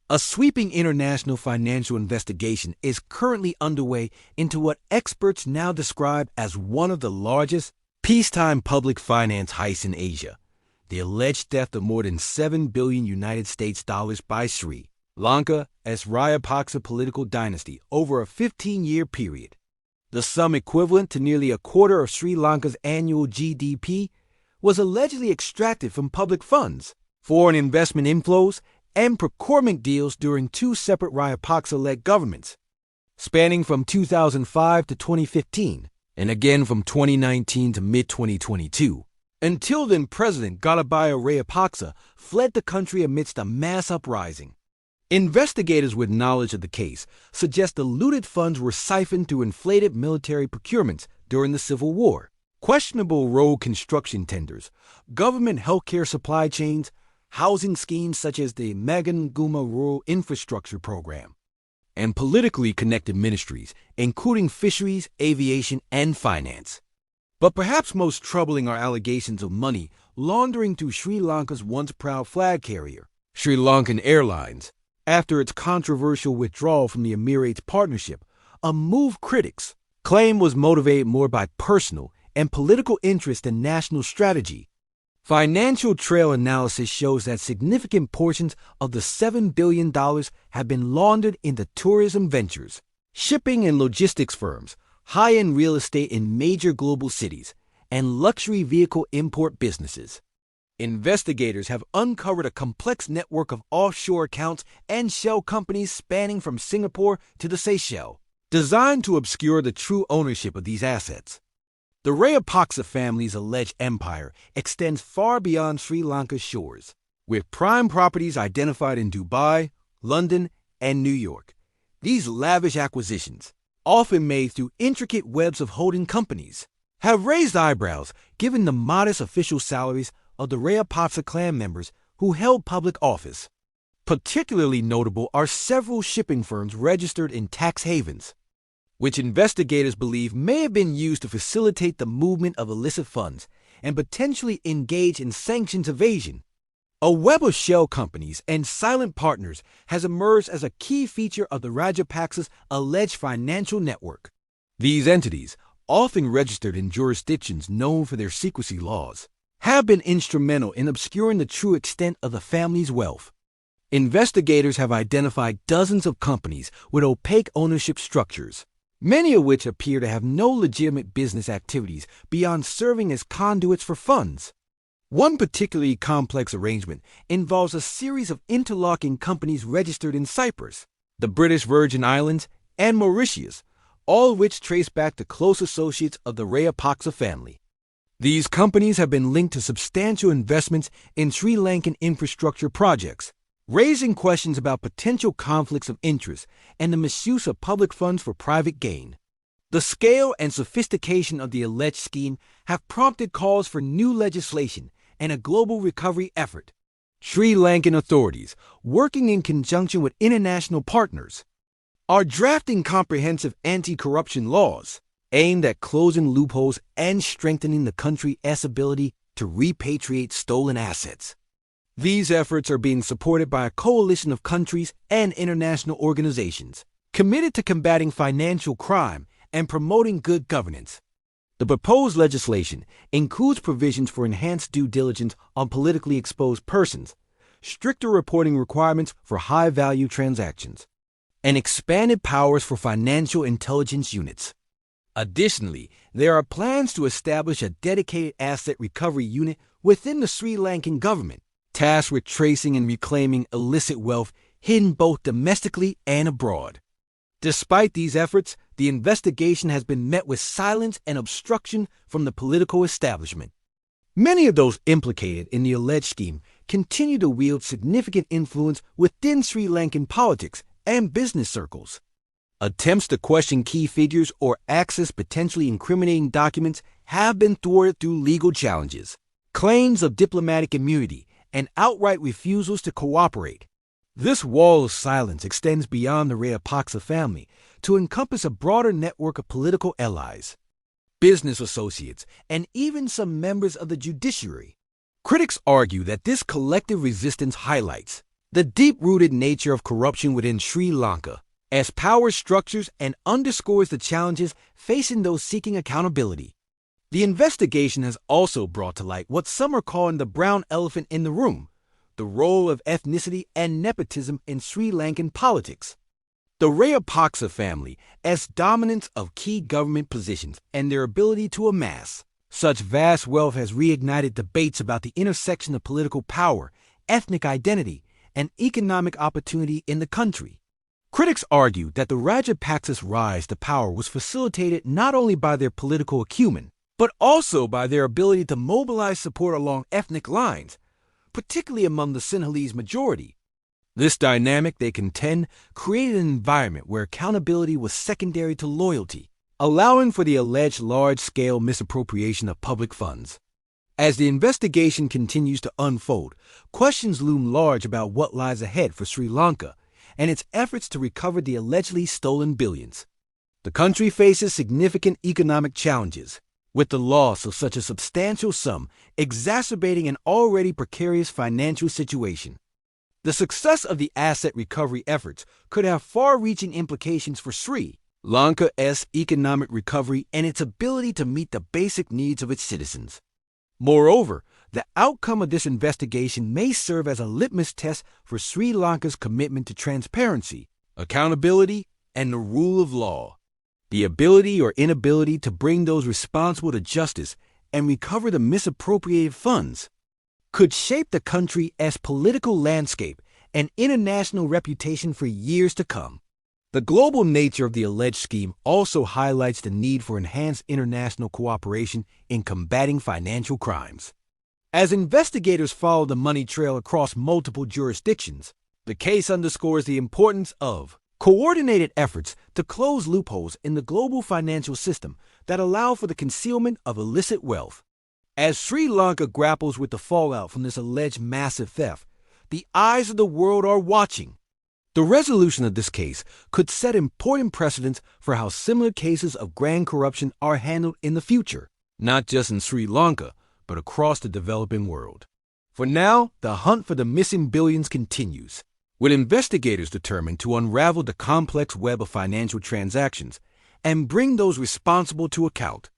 A sweeping international financial investigation is currently underway into what experts now describe as one of the largest peacetime public finance heists in Asia, the alleged theft of more than $7 billion United States dollars by Sri Lanka as Rajapaksa political dynasty over a 15-year period. The sum equivalent to nearly a quarter of Sri Lanka's annual GDP was allegedly extracted from public funds, foreign investment inflows, and procurement deals during two separate Rajapaksa-led governments, spanning from 2005 to 2015, and again from 2019 to mid-2022. Until then, President Gotabaya Rajapaksa fled the country amidst a mass uprising. Investigators with knowledge of the case suggest the looted funds were siphoned through inflated military procurements during the Civil War, questionable road construction tenders, government healthcare supply chains, housing schemes such as the Maganeguma Rural Infrastructure Program, and politically connected ministries, including fisheries, aviation, and finance. But perhaps most troubling are allegations of money laundering through Sri Lanka's once proud flag carrier, Sri Lankan Airlines, after its controversial withdrawal from the Emirates partnership, a move critics claim was motivated more by personal and political interest than national strategy. Financial trail analysis shows that significant portions of the $7 billion have been laundered into tourism ventures, shipping and logistics firms, high-end real estate in major global cities, and luxury vehicle import businesses. Investigators have uncovered a complex network of offshore accounts and shell companies spanning from Singapore to the Seychelles, designed to obscure the true ownership of these assets. The Rajapaksa family's alleged empire extends far beyond Sri Lanka's shores, with prime properties identified in Dubai, London, and New York. These lavish acquisitions, often made through intricate webs of holding companies, have raised eyebrows given the modest official salaries of the Rajapaksa clan members who held public office. Particularly notable are several shipping firms registered in tax havens, which investigators believe may have been used to facilitate the movement of illicit funds and potentially engage in sanctions evasion. A web of shell companies and silent partners has emerged as a key feature of the Rajapaksa's alleged financial network. These entities, often registered in jurisdictions known for their secrecy laws, have been instrumental in obscuring the true extent of the family's wealth. Investigators have identified dozens of companies with opaque ownership structures, many of which appear to have no legitimate business activities beyond serving as conduits for funds. One particularly complex arrangement involves a series of interlocking companies registered in Cyprus, the British Virgin Islands, and Mauritius, all of which trace back to close associates of the Rajapaksa family. These companies have been linked to substantial investments in Sri Lankan infrastructure projects, raising questions about potential conflicts of interest and the misuse of public funds for private gain. The scale and sophistication of the alleged scheme have prompted calls for new legislation and a global recovery effort. Sri Lankan authorities, working in conjunction with international partners, are drafting comprehensive anti-corruption laws aimed at closing loopholes and strengthening the country's ability to repatriate stolen assets. These efforts are being supported by a coalition of countries and international organizations committed to combating financial crime and promoting good governance. The proposed legislation includes provisions for enhanced due diligence on politically exposed persons, stricter reporting requirements for high-value transactions, and expanded powers for financial intelligence units. Additionally, there are plans to establish a dedicated asset recovery unit within the Sri Lankan government, tasked with tracing and reclaiming illicit wealth hidden both domestically and abroad. Despite these efforts, the investigation has been met with silence and obstruction from the political establishment. Many of those implicated in the alleged scheme continue to wield significant influence within Sri Lankan politics and business circles. Attempts to question key figures or access potentially incriminating documents have been thwarted through legal challenges, claims of diplomatic immunity, and outright refusals to cooperate. This wall of silence extends beyond the Rajapaksa family to encompass a broader network of political allies, business associates, and even some members of the judiciary. Critics argue that this collective resistance highlights the deep-rooted nature of corruption within Sri Lanka as power structures and underscores the challenges facing those seeking accountability. The investigation has also brought to light what some are calling the brown elephant in the room, the role of ethnicity and nepotism in Sri Lankan politics. The Rajapaksa family as dominance of key government positions and their ability to amass such vast wealth has reignited debates about the intersection of political power, ethnic identity, and economic opportunity in the country. Critics argue that the Rajapaksa's rise to power was facilitated not only by their political acumen, but also by their ability to mobilize support along ethnic lines, particularly among the Sinhalese majority. This dynamic, they contend, created an environment where accountability was secondary to loyalty, allowing for the alleged large-scale misappropriation of public funds. As the investigation continues to unfold, questions loom large about what lies ahead for Sri Lanka and its efforts to recover the allegedly stolen billions. The country faces significant economic challenges, with the loss of such a substantial sum exacerbating an already precarious financial situation. The success of the asset recovery efforts could have far-reaching implications for Sri Lanka's economic recovery and its ability to meet the basic needs of its citizens. Moreover, the outcome of this investigation may serve as a litmus test for Sri Lanka's commitment to transparency, accountability, and the rule of law. The ability or inability to bring those responsible to justice and recover the misappropriated funds could shape the country's political landscape and international reputation for years to come. The global nature of the alleged scheme also highlights the need for enhanced international cooperation in combating financial crimes. As investigators follow the money trail across multiple jurisdictions, the case underscores the importance of coordinated efforts to close loopholes in the global financial system that allow for the concealment of illicit wealth. As Sri Lanka grapples with the fallout from this alleged massive theft, the eyes of the world are watching. The resolution of this case could set important precedents for how similar cases of grand corruption are handled in the future, not just in Sri Lanka, but across the developing world. For now, the hunt for the missing billions continues, with investigators determined to unravel the complex web of financial transactions and bring those responsible to account.